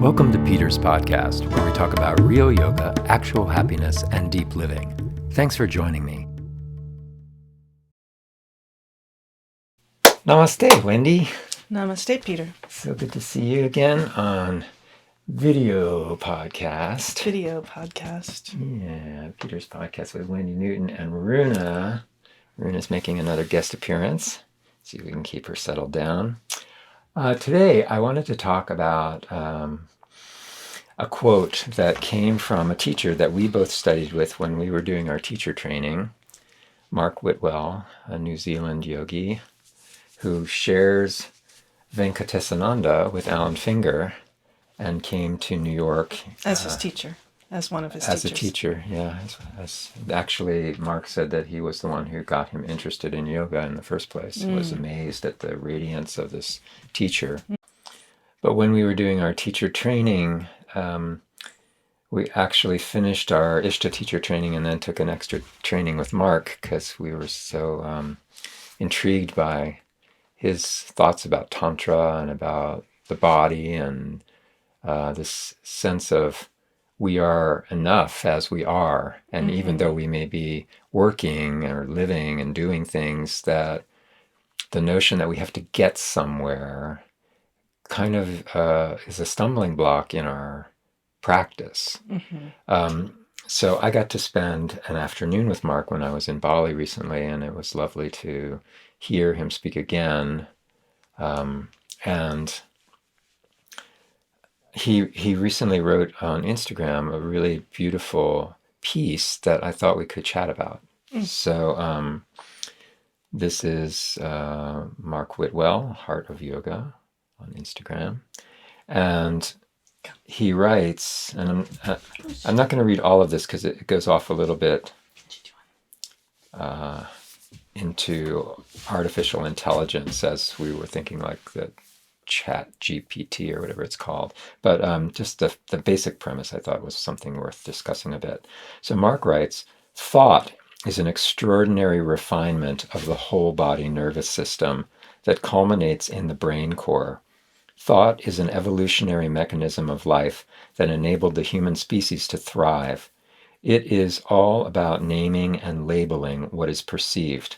Welcome to Peter's podcast, where we talk about real yoga, actual happiness, and deep living. Thanks for joining me. Namaste, Wendy. Namaste, Peter. So good to see you again on video podcast. Yeah, Peter's podcast with Wendy Newton and Runa. Runa's making another guest appearance. See if we can keep her settled down. Today, I wanted to talk about a quote that came from a teacher that we both studied with when we were doing our teacher training, Mark Whitwell, a New Zealand yogi who shares Venkatesananda with Alan Finger and came to New York. As his teacher, as one of his teachers. As a teacher, yeah. Actually, Mark said that he was the one who got him interested in yoga in the first place. He was amazed at the radiance of this teacher. But when we were doing our teacher training, we actually finished our Ishta teacher training and then took an extra training with Mark because we were so intrigued by his thoughts about Tantra and about the body and this sense of we are enough as we are. And even though we may be working or living and doing things, that the notion that we have to get somewhere kind of is a stumbling block in our practice. So I got to spend an afternoon with Mark when I was in Bali recently, and it was lovely to hear him speak again. And he recently wrote on Instagram a really beautiful piece that I thought we could chat about. So this is Mark Whitwell, Heart of Yoga, on Instagram. And he writes, and I'm not going to read all of this because it goes off a little bit into artificial intelligence, as we were thinking like the Chat GPT or whatever it's called. But just the basic premise I thought was something worth discussing a bit. So Mark writes, thought is an extraordinary refinement of the whole body nervous system that culminates in the brain core. Thought is an evolutionary mechanism of life that enabled the human species to thrive. It is all about naming and labeling what is perceived.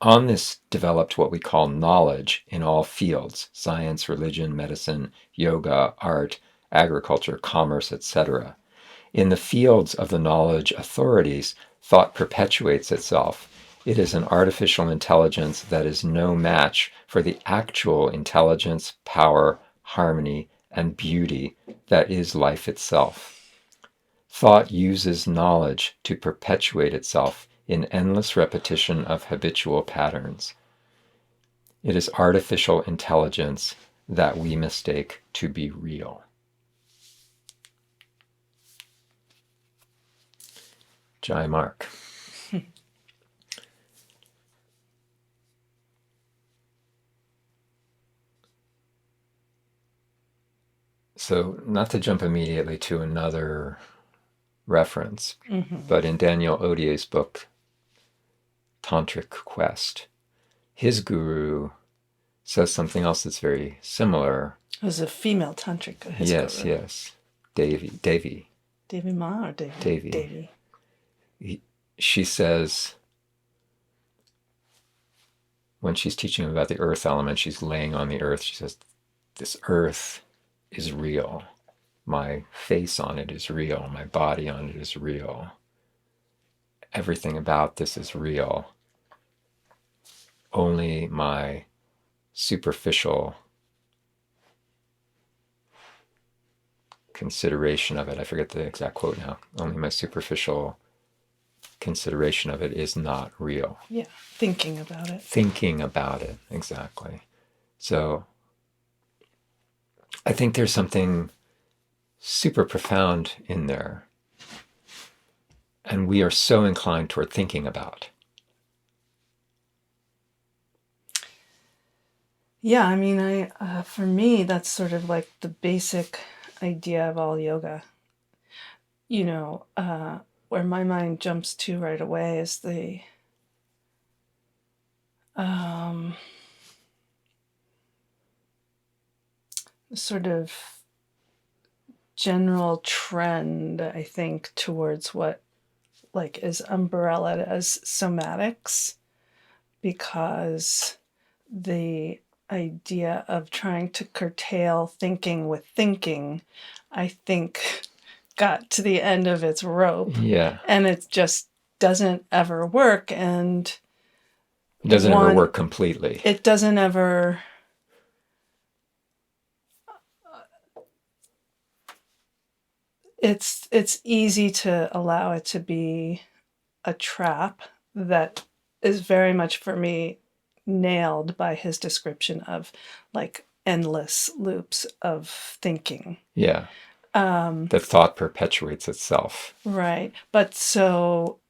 On this developed what we call knowledge in all fields: science, religion, medicine, yoga, art, agriculture, commerce, etc. In the fields of the knowledge authorities, thought perpetuates itself. It is an artificial intelligence that is no match for the actual intelligence, power, harmony, and beauty that is life itself. Thought uses knowledge to perpetuate itself in endless repetition of habitual patterns. It is artificial intelligence that we mistake to be real. Jai Mark. So, not to jump immediately to another reference, but in Daniel Odier's book, Tantric Quest, his guru says something else that's very similar. It was a female tantric. Yes, guru. Yes. Devi. Devi Ma or Devi? Devi. She says, when she's teaching about the earth element, she's laying on the earth. She says, this earth is real. My face on it is real. My body on it is real. Everything about this is real. Only my superficial consideration of it, I forget the exact quote now, only my superficial consideration of it is not real. Yeah, thinking about it. Thinking about it, exactly. So I think there's something super profound in there. And we are so inclined toward thinking about. Yeah, I mean, for me, that's sort of like the basic idea of all yoga. You know, where my mind jumps to right away is the sort of general trend, I think, towards what like is umbrellaed as somatics, because the idea of trying to curtail thinking with thinking, I think, got to the end of its rope. Yeah. And it just doesn't ever work. And It doesn't ever work completely. It doesn't ever. It's easy to allow it to be a trap that is very much, for me, nailed by his description of like endless loops of thinking. Yeah. The thought perpetuates itself. Right. But so,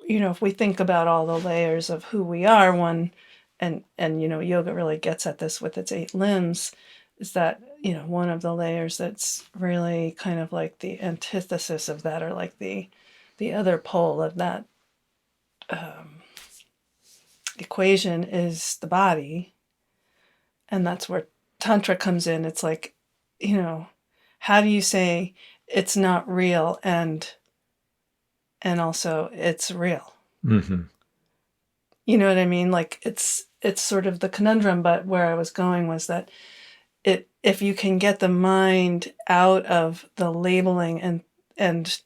if we think about all the layers of who we are, and yoga really gets at this with its 8 limbs, is that, one of the layers that's really kind of like the antithesis of that, or like the other pole of that equation, is the body. And that's where Tantra comes in. It's like, how do you say it's not real and also it's real? Mm-hmm. You know what I mean? Like it's sort of the conundrum, but where I was going was that if you can get the mind out of the labeling and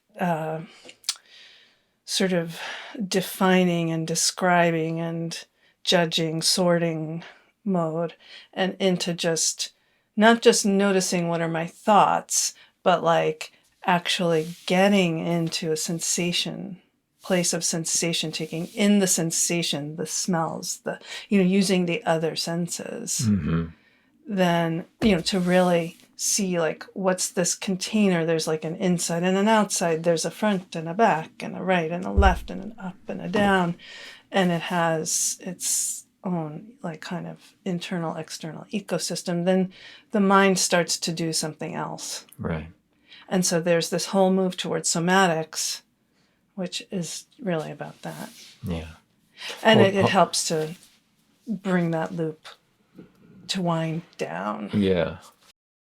sort of defining and describing and judging, sorting mode, and into just not just noticing what are my thoughts, but like actually getting into a sensation place of sensation taking, in the sensation, the smells, the using the other senses, Mm-hmm. then to really see like what's this container. There's like an inside and an outside, there's a front and a back and a right and a left and an up and a down, and it has its own like kind of internal external ecosystem. Then the mind starts to do something else, right? And so there's this whole move towards somatics, which is really about that. Yeah. And it helps to bring that loop to wind down. Yeah.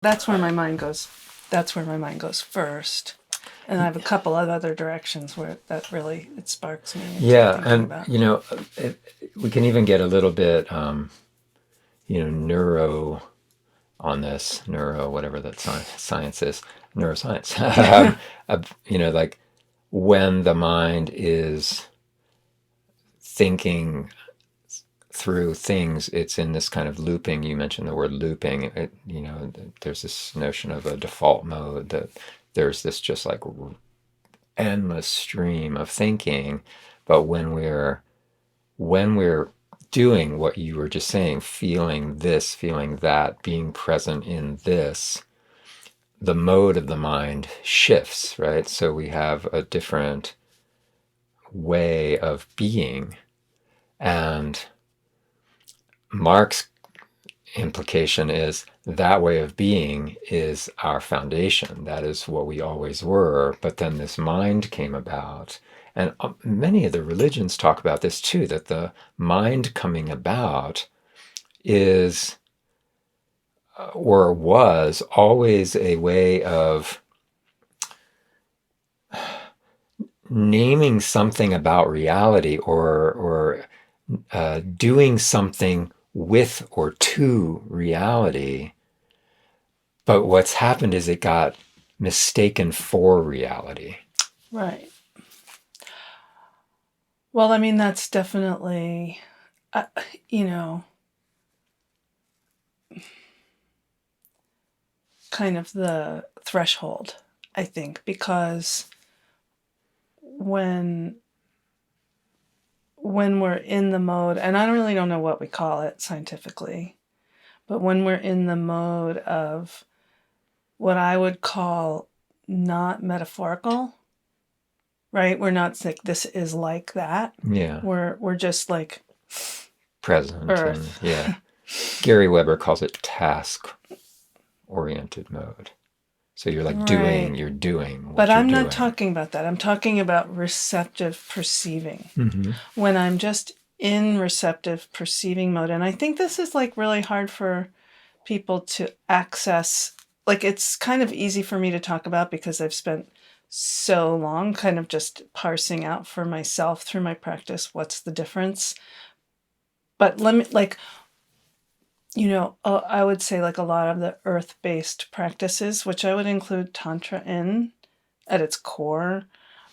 That's where my mind goes. That's where my mind goes first. And I have a couple of other directions where that really, it sparks me. Yeah. And, we can even get a little bit, neuro on this, whatever that science is, neuroscience. Like when the mind is thinking through things, it's in this kind of looping. You mentioned the word looping. There's this notion of a default mode, that there's this just like endless stream of thinking. But when we're doing what you were just saying, feeling this, feeling that, being present in this, the mode of the mind shifts, right? So we have a different way of being. And Mark's implication is that way of being is our foundation. That is what we always were. But then this mind came about. And many of the religions talk about this too, that the mind coming about is or was always a way of naming something about reality, or doing something with or to reality. But what's happened is it got mistaken for reality. Right. Well, I mean, that's definitely, kind of the threshold, I think, because when we're in the mode, and I don't know what we call it scientifically, but when we're in the mode of what I would call not metaphorical, right? We're not like, this is like that. Yeah. We're just like present. Earth. And, yeah. Gary Weber calls it task-oriented mode. So you're like right. you're doing what But I'm you're not talking about that. I'm talking about receptive perceiving. Mm-hmm. When I'm just in receptive perceiving mode. And I think this is like really hard for people to access, like, it's kind of easy for me to talk about because I've spent so long kind of just parsing out for myself through my practice what's the difference. But let me, like, I would say like a lot of the earth-based practices, which I would include Tantra in at its core,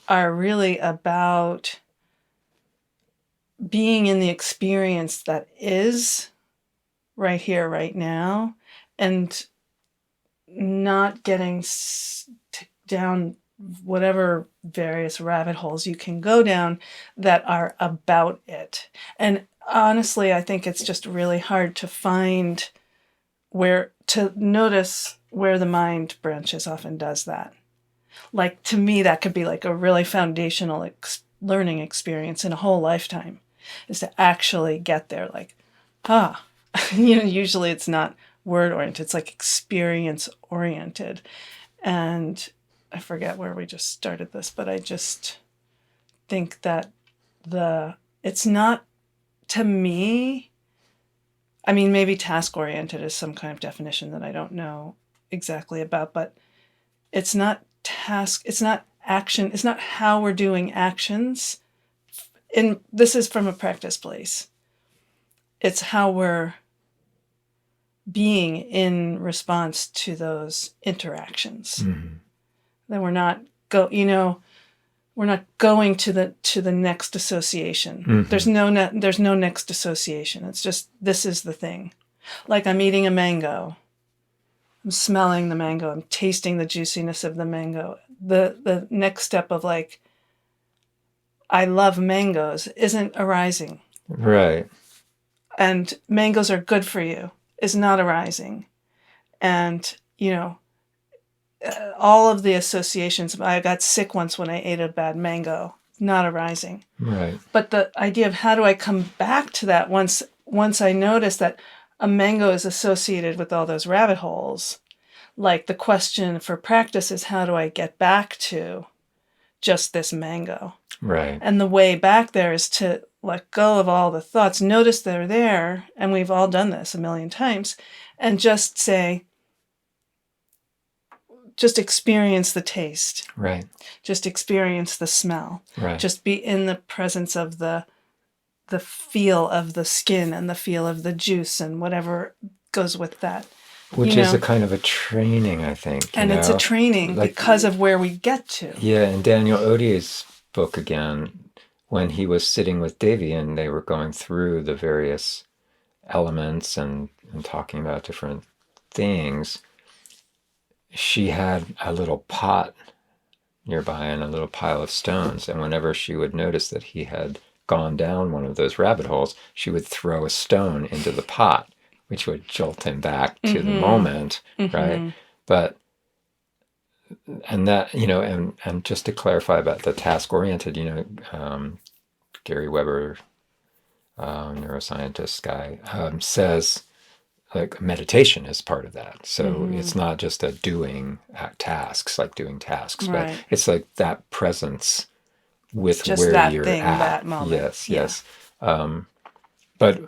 are really about being in the experience that is right here, right now, and not getting down whatever various rabbit holes you can go down that are about it. And honestly, I think it's just really hard to find to notice where the mind branches off and does that. Like, to me, that could be like a really foundational learning experience in a whole lifetime, is to actually get there. Like, usually it's not word oriented, it's like experience oriented. And I forget where we just started this, but I just think that it's not, to me, I mean, maybe task oriented is some kind of definition that I don't know exactly about, but it's not it's not action, it's not how we're doing actions. And this is from a practice place. It's how we're being in response to those interactions. Mm-hmm. That we're not we're not going to the next association. Mm-hmm. There's no next association. It's just, this is the thing. Like, I'm eating a mango. I'm smelling the mango. I'm tasting the juiciness of the mango. The next step of like, I love mangoes isn't arising. Right. And mangoes are good for you is not arising. And, all of the associations. I got sick once when I ate a bad mango, not arising. Right. But the idea of how do I come back to that once I notice that a mango is associated with all those rabbit holes, like the question for practice is, how do I get back to just this mango? Right. And the way back there is to let go of all the thoughts, notice they're there, and we've all done this a million times, and just say, just experience the taste. Right. Just experience the smell. Right. Just be in the presence of the feel of the skin and the feel of the juice and whatever goes with that. Which is a kind of a training, I think. And it's a training because of where we get to. Yeah, in Daniel Odier's book again, when he was sitting with Davy and they were going through the various elements and talking about different things, she had a little pot nearby and a little pile of stones. And whenever she would notice that he had gone down one of those rabbit holes, she would throw a stone into the pot, which would jolt him back to the moment, right? But, and that, and just to clarify about the task-oriented, Gary Weber, neuroscientist guy, says, like, meditation is part of that. So it's not just a doing tasks, like doing tasks, but it's like that presence with just where that you're thing, at. That moment. Yes. But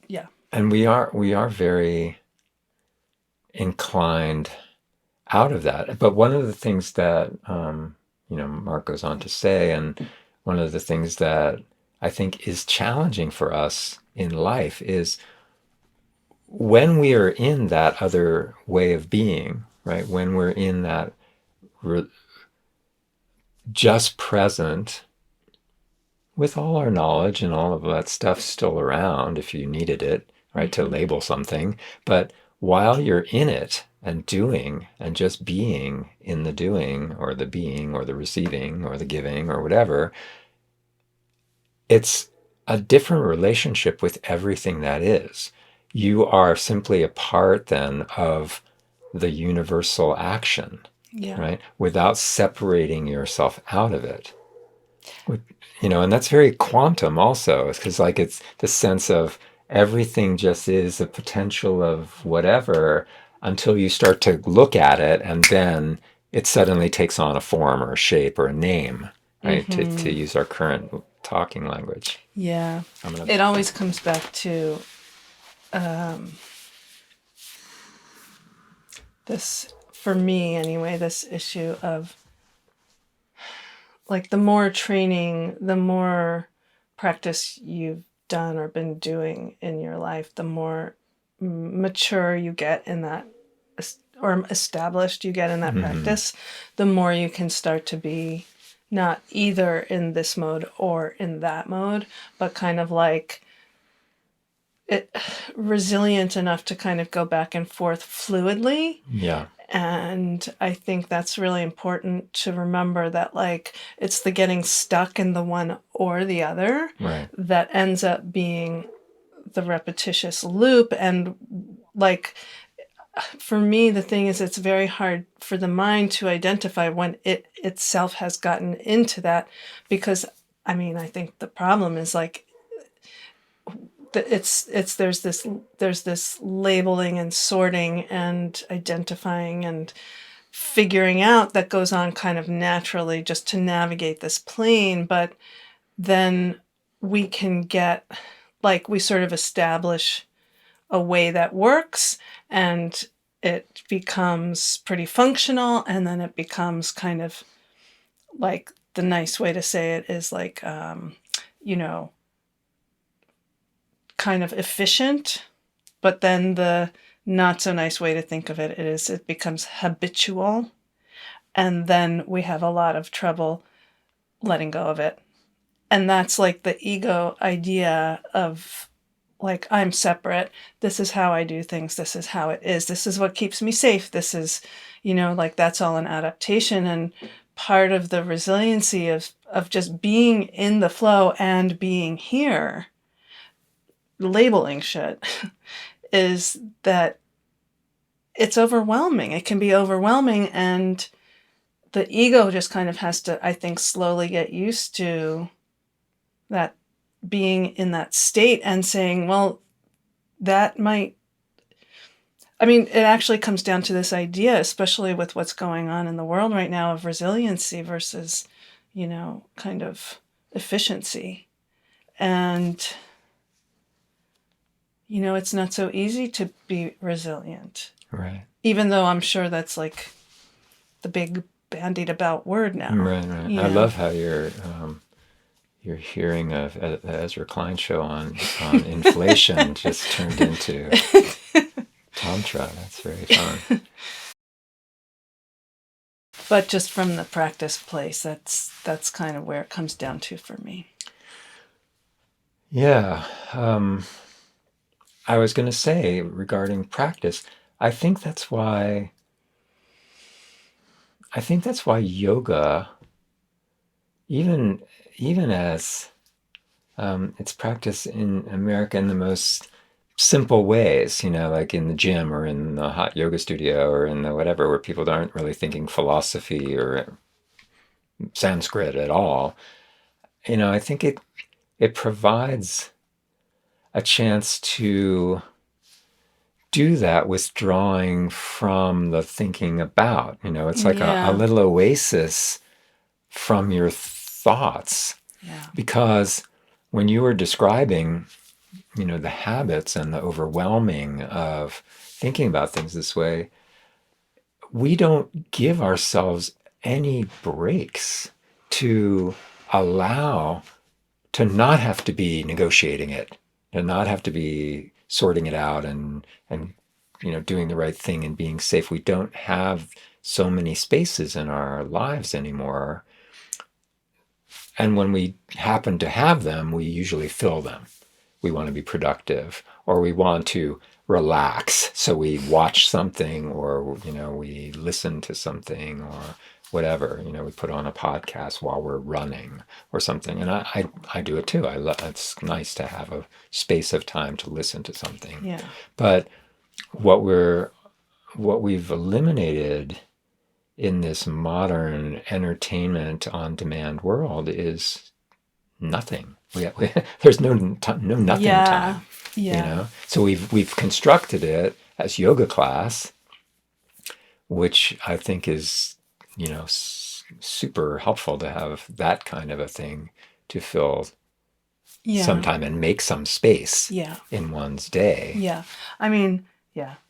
yeah. And we are very inclined out of that. But one of the things that, Mark goes on to say, and one of the things that I think is challenging for us in life is when we are in that other way of being, right? When we're in that just present with all our knowledge and all of that stuff still around if you needed it, right, to label something. But while you're in it and doing and just being in the doing or the being or the receiving or the giving or whatever, it's a different relationship with everything that is. You are simply a part then of the universal action, right? Without separating yourself out of it. And that's very quantum also, because like it's the sense of everything just is a potential of whatever until you start to look at it, and then it suddenly takes on a form or a shape or a name, right? To use our current talking language. Yeah. It always comes back to this, for me anyway, this issue of like the more training, the more practice you've done or been doing in your life, the more mature you get in that, or established you get in that practice, the more you can start to be not either in this mode or in that mode, but kind of like it resilient enough to kind of go back and forth fluidly. Yeah. And I think that's really important to remember, that like it's the getting stuck in the one or the other Right. that ends up being the repetitious loop. And like for me, the thing is, it's very hard for the mind to identify when it itself has gotten into that, because I mean, I think the problem is like it's there's this labeling and sorting and identifying and figuring out that goes on kind of naturally just to navigate this plane. But then we can get, like, we sort of establish a way that works, and it becomes pretty functional, and then it becomes kind of like, the nice way to say it is like, you know, kind of efficient. But then the not so nice way to think of it is it becomes habitual, and then we have a lot of trouble letting go of it. And that's like the ego idea of like, I'm separate. This is how I do things. This is how it is. This is what keeps me safe. This is, like, that's all an adaptation. And part of the resiliency of just being in the flow and being here, labeling shit, is that it's overwhelming. It can be overwhelming, and the ego just kind of has to, I think, slowly get used to that, being in that state, and saying, well, that might, I mean, it actually comes down to this idea, especially with what's going on in the world right now, of resiliency versus, kind of efficiency. And, it's not so easy to be resilient. Right. Even though I'm sure that's like the big bandied about word now. Right. Right. I know? love how your hearing of the Ezra Klein show on inflation just turned into tantra. That's very fun. But just from the practice place, that's kind of where it comes down to for me. Yeah. I was going to say, regarding practice, I think that's why yoga, even as it's practiced in America in the most simple ways, like in the gym or in the hot yoga studio or in the whatever, where people aren't really thinking philosophy or Sanskrit at all. I think it provides a chance to do that, withdrawing from the thinking about. It's like a little oasis from your thoughts. Yeah. Because when you were describing, the habits and the overwhelming of thinking about things this way, we don't give ourselves any breaks to allow to not have to be negotiating it, to not have to be sorting it out and doing the right thing and being safe. We don't have so many spaces in our lives anymore. And when we happen to have them, we usually fill them. We want to be productive, or we want to relax. So we watch something, or, we listen to something, or whatever. We put on a podcast while we're running or something. And I do it too. It's nice to have a space of time to listen to something. Yeah. But what we've eliminated in this modern entertainment on demand world is nothing. There's no nothing time. Yeah. So we've constructed it as yoga class, which I think is super helpful to have that kind of a thing to fill some time and make some space in one's day. Yeah. I mean,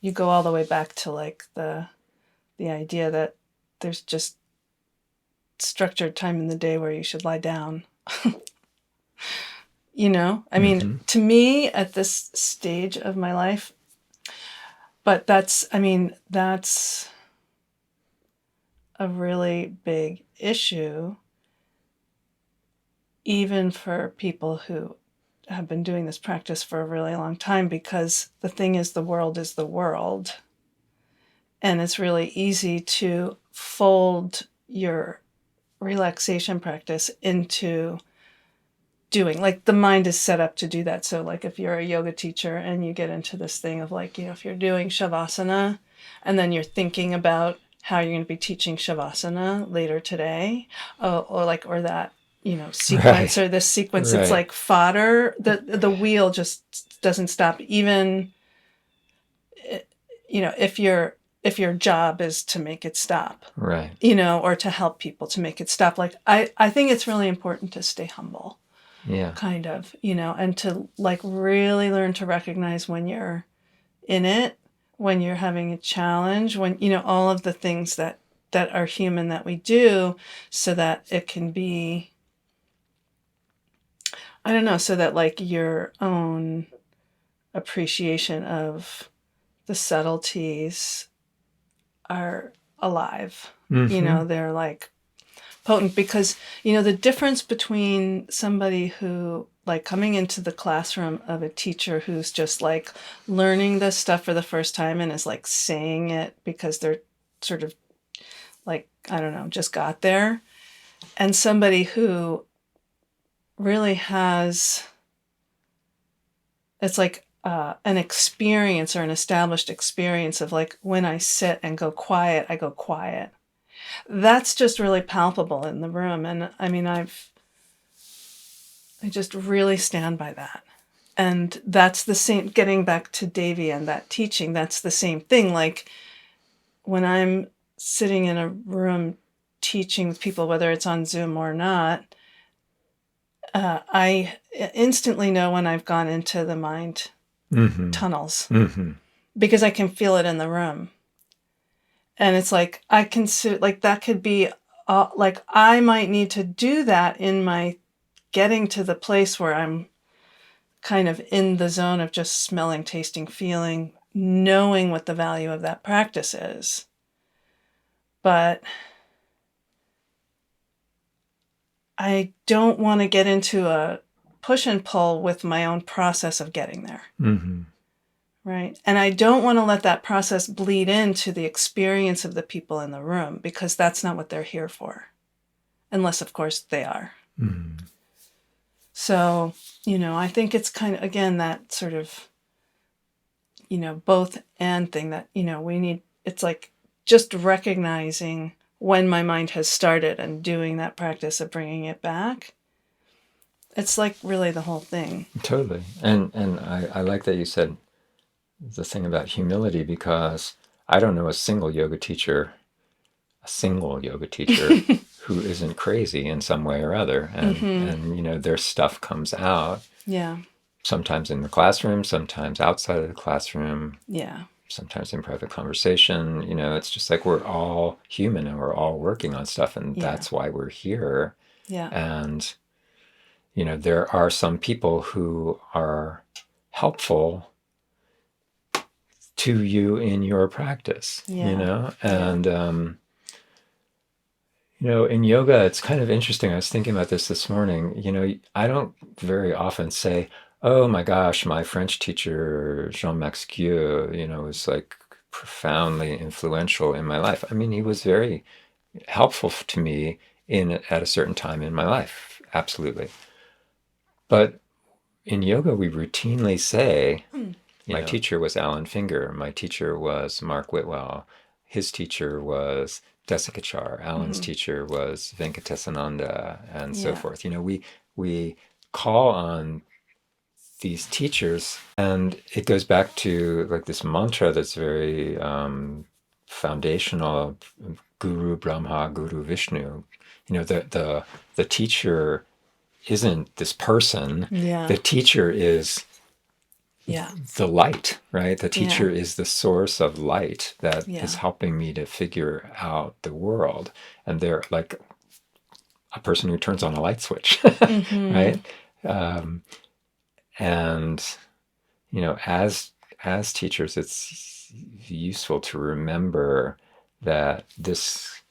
you go all the way back to like the the idea that there's just structured time in the day where you should lie down. I mean, to me at this stage of my life, but that's a really big issue, even for people who have been doing this practice for a really long time, because the thing is, the world is the world. And it's really easy to fold your relaxation practice into doing, like, the mind is set up to do that. So like if you're a yoga teacher and you get into this thing of like, if you're doing shavasana and then you're thinking about how you're going to be teaching shavasana later today, or that sequence, or this sequence, it's like fodder. The wheel just doesn't stop, even if your job is to make it stop, right, or to help people to make it stop. Like I think it's really important to stay humble, kind of, and to like really learn to recognize when you're in it, when you're having a challenge, when all of the things that are human that we do, so that it can be, I don't know, so that like your own appreciation of the subtleties are alive. They're like potent, because the difference between somebody who, like, coming into the classroom of a teacher who's just like learning this stuff for the first time and is like saying it because they're sort of like, I don't know, just got there, and somebody who really has, it's like an experience, or an established experience of like, when I sit and go quiet, I go quiet. That's just really palpable in the room. And I mean, I just really stand by that. And that's the same, getting back to Davy and that teaching, that's the same thing. Like when I'm sitting in a room teaching with people, whether it's on Zoom or not, I instantly know when I've gone into the mind tunnels, because I can feel it in the room. And it's like, I can sit, like that could be, like I might need to do that in my getting to the place where I'm kind of in the zone of just smelling, tasting, feeling, knowing what the value of that practice is. But I don't want to get into a push and pull with my own process of getting there. Right. And I don't want to let that process bleed into the experience of the people in the room, because that's not what they're here for. Unless, of course, they are. So, I think it's kind of, again, that sort of, both and thing that, we need. It's like just recognizing when my mind has started and doing that practice of bringing it back. It's like really the whole thing. Totally. And I like that you said the thing about humility, because I don't know a single yoga teacher who isn't crazy in some way or other. And their stuff comes out. Yeah. Sometimes in the classroom, sometimes outside of the classroom. Yeah. Sometimes in private conversation. It's just like we're all human and we're all working on stuff, and that's why we're here. Yeah. And there are some people who are helpful to you in your practice, and in yoga, it's kind of interesting. I was thinking about this morning. I don't very often say, oh my gosh, my French teacher, Jean-Max Gueux, was like profoundly influential in my life. I mean, he was very helpful to me at a certain time in my life. Absolutely. But in yoga, we routinely say, my teacher was Alan Finger. My teacher was Mark Whitwell. His teacher was Desikachar. Alan's teacher was Venkatesananda, and so forth. We call on these teachers, and it goes back to like this mantra that's very foundational: Guru Brahma, Guru Vishnu. The teacher isn't this person. Yeah. The teacher is Yeah. the light, right? The teacher Yeah. is the source of light that is Yeah. helping me to figure out the world. And they're like a person who turns on a light switch, Mm-hmm. right? Um, and as teachers, it's useful to remember that this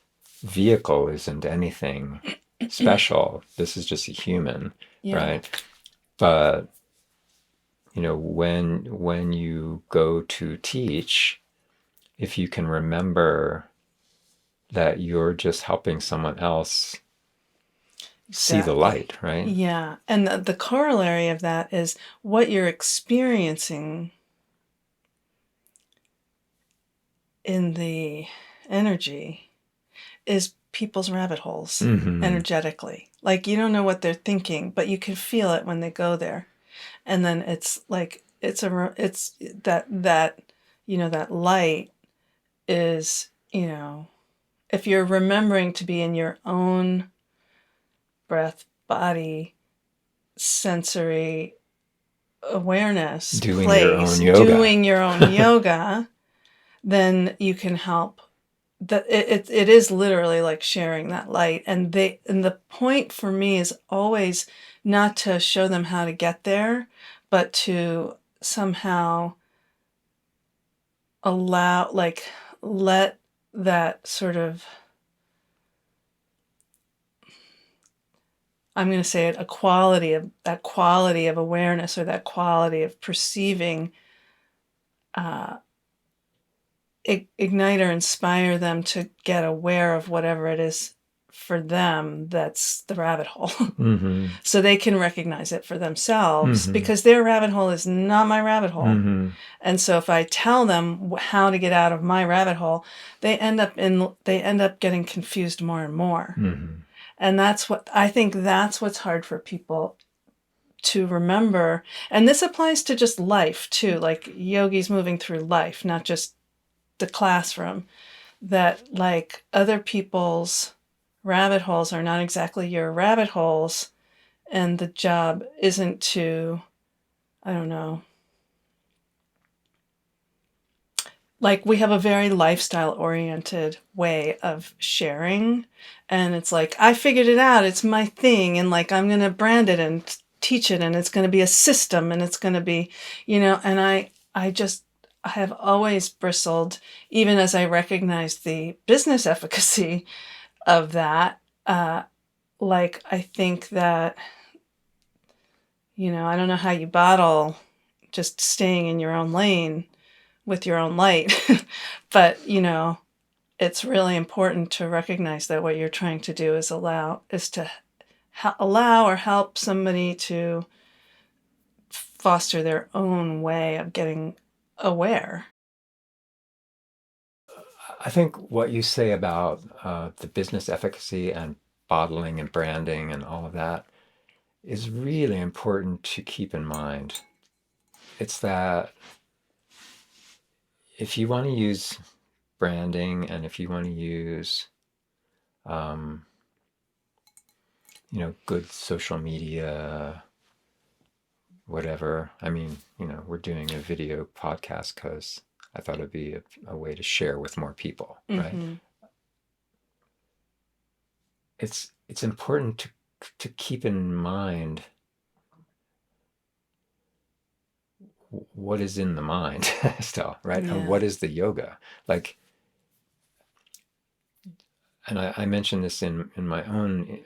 vehicle isn't anything special. This is just a human, Yeah. right? But when you go to teach, if you can remember that you're just helping someone else see the Exactly. light, right? Yeah. And the corollary of that is what you're experiencing in the energy is people's rabbit holes Mm-hmm. energetically. Like you don't know what they're thinking, but you can feel it when they go there. And then it's like it's that that light is, if you're remembering to be in your own breath, body, sensory awareness Doing your place, own yoga. doing your own yoga, then you can help. That it is literally like sharing that light, and the point for me is always not to show them how to get there, but to somehow allow, like, let that sort of, I'm going to say it, a quality of that quality of awareness or that quality of perceiving, uh, ignite or inspire them to get aware of whatever it is for them that's the rabbit hole. Mm-hmm. So they can recognize it for themselves, Mm-hmm. because their rabbit hole is not my rabbit hole. Mm-hmm. And so if I tell them how to get out of my rabbit hole, they end up getting confused more and more. Mm-hmm. And that's what's hard for people to remember. And this applies to just life too, like yogis moving through life, not just the classroom, that like other people's rabbit holes are not exactly your rabbit holes, and the job isn't to, I don't know, like we have a very lifestyle oriented way of sharing, and it's like I figured it out, it's my thing, and like I'm going to brand it and teach it, and it's going to be a system, and it's going to be, and I have always bristled, even as I recognize the business efficacy of that. Like I think that, I don't know how you bottle just staying in your own lane with your own light. But, it's really important to recognize that what you're trying to do is to allow or help somebody to foster their own way of getting aware. I think what you say about the business efficacy and bottling and branding and all of that is really important to keep in mind. It's that if you want to use branding and if you want to use, um, good social media, whatever. I mean, we're doing a video podcast because I thought it'd be a way to share with more people, right? Mm-hmm. It's important to keep in mind what is in the mind still, right? And Yeah. what is the yoga? Like, and I mentioned this in my own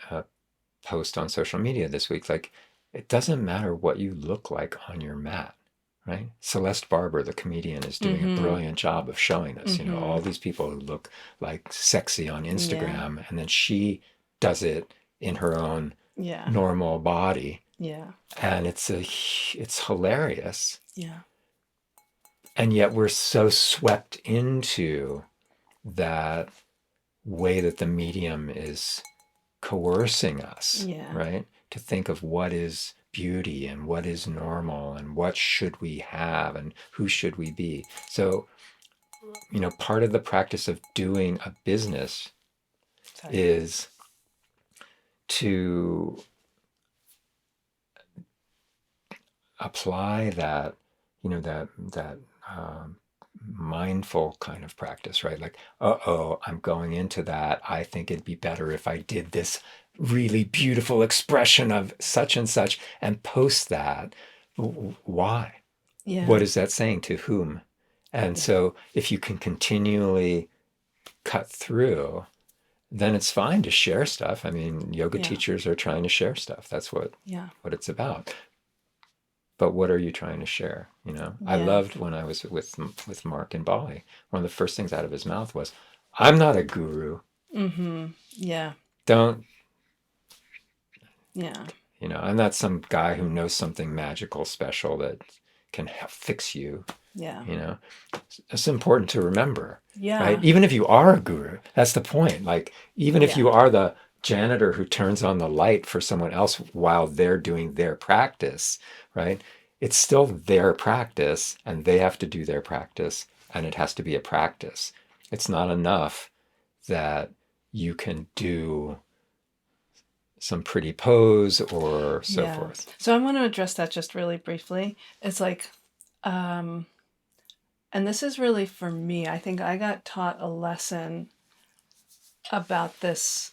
post on social media this week. Like, it doesn't matter what you look like on your mat, right? Celeste Barber, the comedian, is doing a Mm-hmm. brilliant job of showing this. Mm-hmm. All these people who look like sexy on Yeah. Instagram, and then she does it in her own Yeah. normal body, Yeah. and it's hilarious. Yeah. And yet we're so swept into that way that the medium is coercing us, Yeah. right? To think of what is beauty and what is normal and what should we have and who should we be. So, part of the practice of doing a business Sorry. is to apply that that um, mindful kind of practice, right? Like, uh-oh, I'm going into that. I think it'd be better if I did this really beautiful expression of such and such and post that. Why? What Yeah. is that saying to whom? And Yeah. so if you can continually cut through, then it's fine to share stuff. I mean, yoga Yeah. teachers are trying to share stuff. That's Yeah. what it's about. But what are you trying to share? I Yeah. loved when I was with Mark in Bali. One of the first things out of his mouth was, "I'm not a guru. Mm-hmm. Yeah. Don't, Yeah. I'm not some guy who knows something magical, special that can fix you." Yeah. You know, it's important to remember, right? Yeah. Even if you are a guru, that's the point. Like, even if Yeah. you are the janitor who turns on the light for someone else while they're doing their practice, right? It's still their practice and they have to do their practice and it has to be a practice. It's not enough that you can do some pretty pose or so Yeah. forth. So I want to address that just really briefly. It's like, um, and this is really for me. I think I got taught a lesson about this,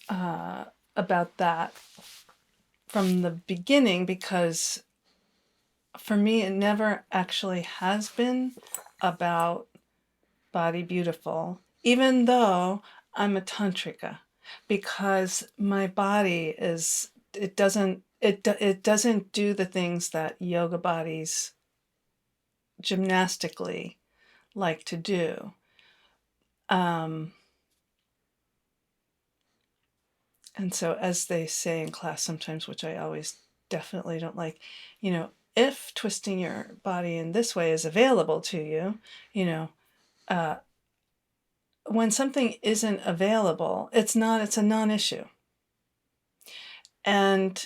uh, about that from the beginning because for me, it never actually has been about body beautiful, even though I'm a tantrika, because my body is it doesn't do the things that yoga bodies gymnastically like to do. Um, and so, as they say in class sometimes, which I always definitely don't like, if twisting your body in this way is available to you, you know, uh, when something isn't available, it's a non-issue. And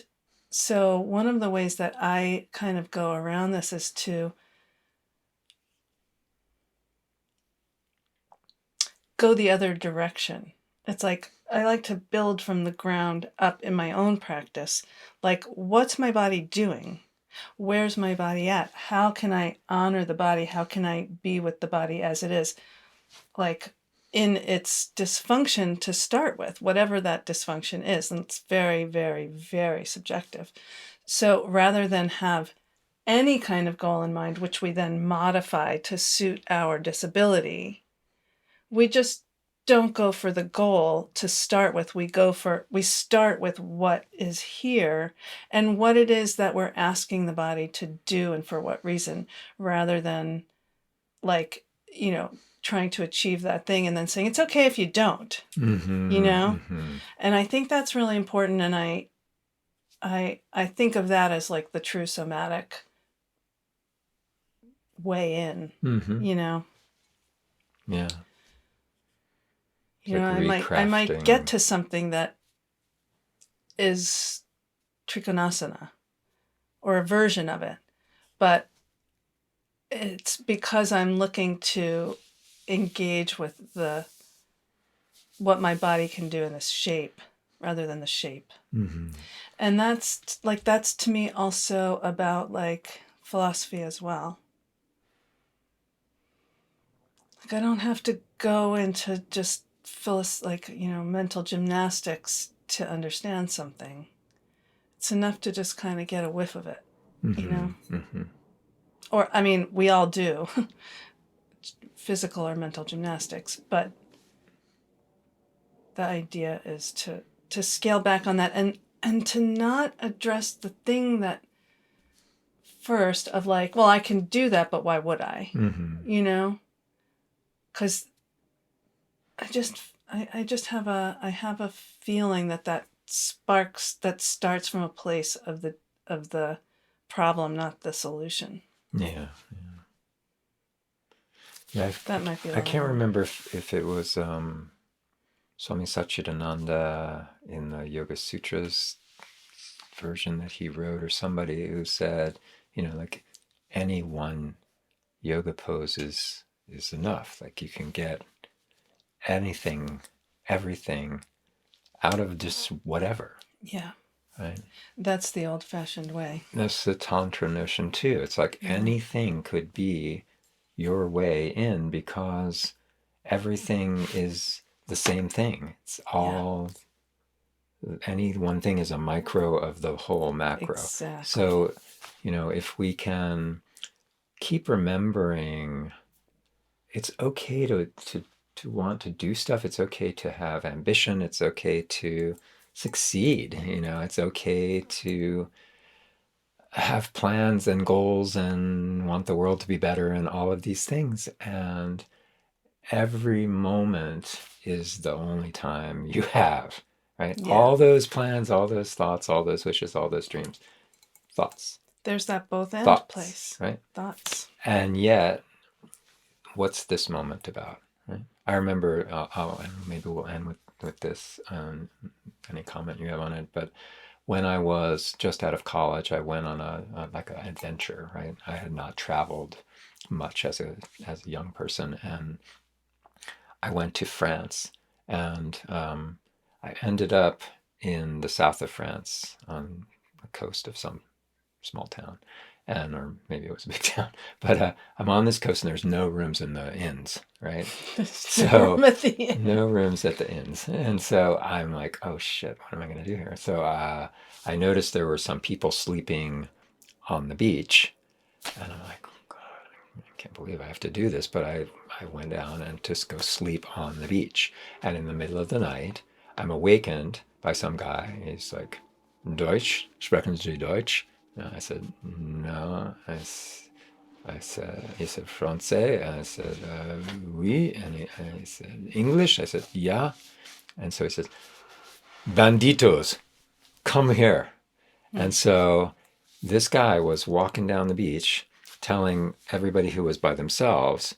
so one of the ways that I kind of go around this is to go the other direction. It's like I like to build from the ground up in my own practice. Like, what's my body doing? Where's my body at? How can I honor the body? How can I be with the body as it is? Like, in its dysfunction to start with, whatever that dysfunction is. And it's very, very, very subjective. So rather than have any kind of goal in mind, which we then modify to suit our disability, we just don't go for the goal to start with. We start with what is here and what it is that we're asking the body to do and for what reason, rather than like, trying to achieve that thing and then saying, it's okay if you don't, you Mm-hmm, know? mm-hmm, And I think that's really important. And I think of that as like the true somatic way in, mm-hmm. you know. Yeah. It's like I might get recrafting. to something that is trikonasana or a version of it, but it's because I'm looking to engage with the what my body can do in this shape rather than the shape. Mm-hmm. And that's to me also about like philosophy as well. Like I don't have to go into just mental gymnastics to understand something. It's enough to just kind of get a whiff of it, you Mm-hmm. know? Mm-hmm. Or, I mean, we all do physical or mental gymnastics, but the idea is to scale back on that and to not address the thing that first of like, well, I can do that, but why would I? Mm-hmm. You know? Because I just have a feeling that starts from a place of the problem, not the solution. Yeah. Yeah. That might be a I little can't long. remember if it was Swami Satchidananda in the Yoga Sutras version that he wrote, or somebody who said, like any one yoga pose is enough. Like you can get anything, everything out of just whatever. Yeah. right? That's the old-fashioned way. That's the Tantra notion too. It's like Yeah. anything could be your way in because everything is the same thing. It's Yeah. all, any one thing is a micro of the whole macro. Exactly. So, if we can keep remembering it's okay to want to do stuff. It's okay to have ambition. It's okay to succeed. It's okay to have plans and goals and want the world to be better and all of these things. And every moment is the only time you have, right? Yeah. All those plans, all those thoughts, all those wishes, all those dreams, thoughts, There's that both and thoughts, place. right? Thoughts. And yet, what's this moment about? Right? I remember, and maybe we'll end with this, any comment you have on it, but when I was just out of college, I went on like an adventure, right? I had not traveled much as a young person, and I went to France, and I ended up in the south of France on the coast of some small town, and or maybe it was a big town, but I'm on this coast and there's no rooms in the inns, right? So no rooms at the inns, and so I'm like, oh shit, what am I going to do here? So I noticed there were some people sleeping on the beach, and I'm like, God, I can't believe I have to do this, but I went down and just go sleep on the beach, and in the middle of the night, I'm awakened by some guy. He's like, Deutsch, sprechen Sie Deutsch? I said, no. I said, he said, Francais? And I said, oui. And he said, English? I said, yeah. And so he says, banditos, come here. And so this guy was walking down the beach telling everybody who was by themselves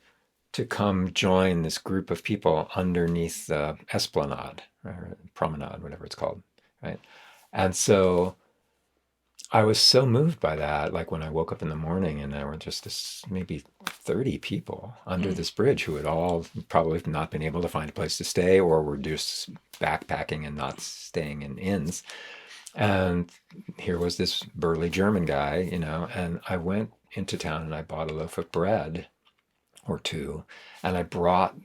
to come join this group of people underneath the esplanade or promenade, whatever it's called, right? And so I was so moved by that. Like when I woke up in the morning and there were just this maybe 30 people under this bridge who had all probably not been able to find a place to stay or were just backpacking and not staying in inns. And here was this burly German guy, and I went into town and I bought a loaf of bread or two, and I brought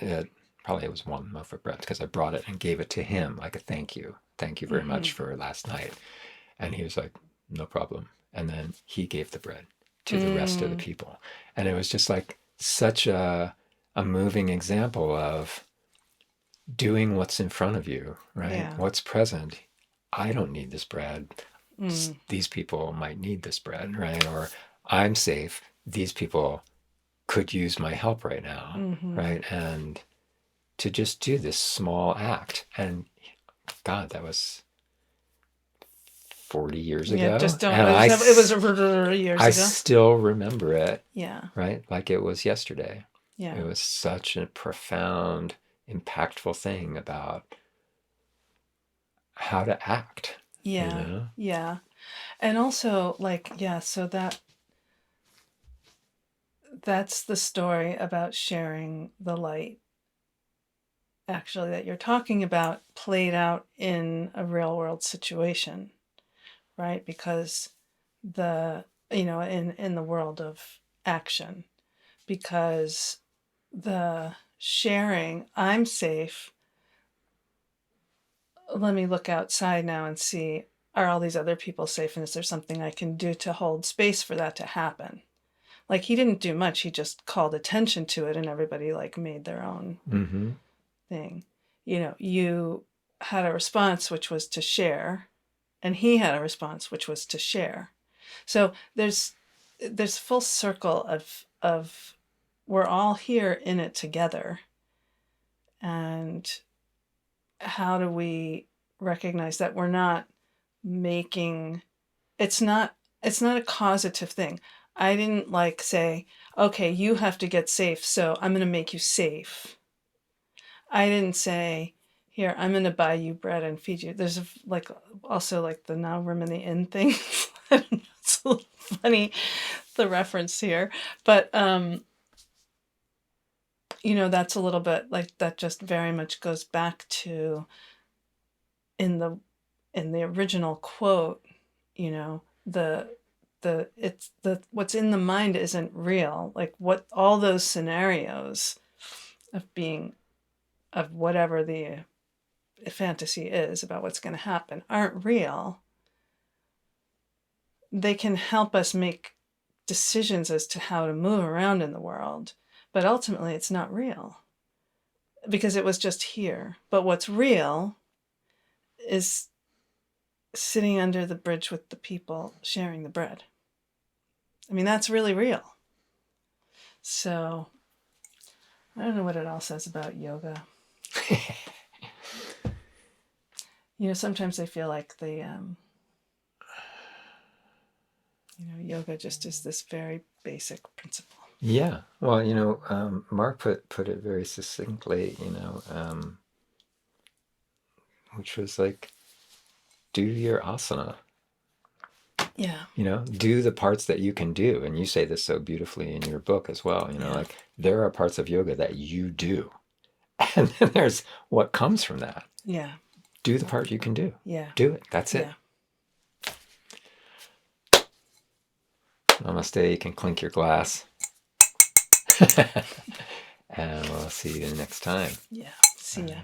it, probably it was one loaf of bread because I brought it and gave it to him like a thank you. Thank you very Mm-hmm. much for last night. And he was like, no problem. And then he gave the bread to the rest of the Mm. people. And it was just like such a moving example of doing what's in front of you, right? Yeah. What's present. I don't need this bread. Mm. These people might need this bread, right? Or I'm safe. These people could use my help right now, Mm-hmm. right? And to just do this small act. And God, that was 40 years Yeah, ago. just don't. And It was years I ago. still remember it, Yeah. right? Like it was yesterday. Yeah. It was such a profound, impactful thing about how to act, Yeah. Yeah. And also, like, yeah, so that's the story about sharing the light, actually, that you're talking about played out in a real world situation, right? Because in the world of action, because the sharing, I'm safe, let me look outside now and see, are all these other people safe, and is there something I can do to hold space for that to happen? Like, he didn't do much, he just called attention to it, and everybody like made their own Mm-hmm. thing. You had a response, which was to share, and he had a response, which was to share. So there's full circle of we're all here in it together. And how do we recognize that we're not making, it's not a causative thing. I didn't like say, okay, you have to get safe, so I'm going to make you safe. I didn't say, here, I'm going to buy you bread and feed you. There's like also like the now room in the inn thing. It's a little funny, the reference here, but that's a little bit like that. Just very much goes back to in the in the original quote, you know, the what's in the mind isn't real. Like what all those scenarios of being of whatever the fantasy is about what's going to happen aren't real. They can help us make decisions as to how to move around in the world, but ultimately it's not real because it was just here. But what's real is sitting under the bridge with the people sharing the bread. I mean, that's really real. So I don't know what it all says about yoga. You know, sometimes I feel like yoga just is this very basic principle. Yeah. Well, Mark put it very succinctly, which was like, do your asana. Yeah. Do the parts that you can do. And you say this so beautifully in your book as well. Yeah. Like there are parts of yoga that you do. And then there's what comes from that. Yeah. Do the part you can do. Yeah. Do it. That's it. Yeah. Namaste. You can clink your glass. And we'll see you next time. Yeah. See ya.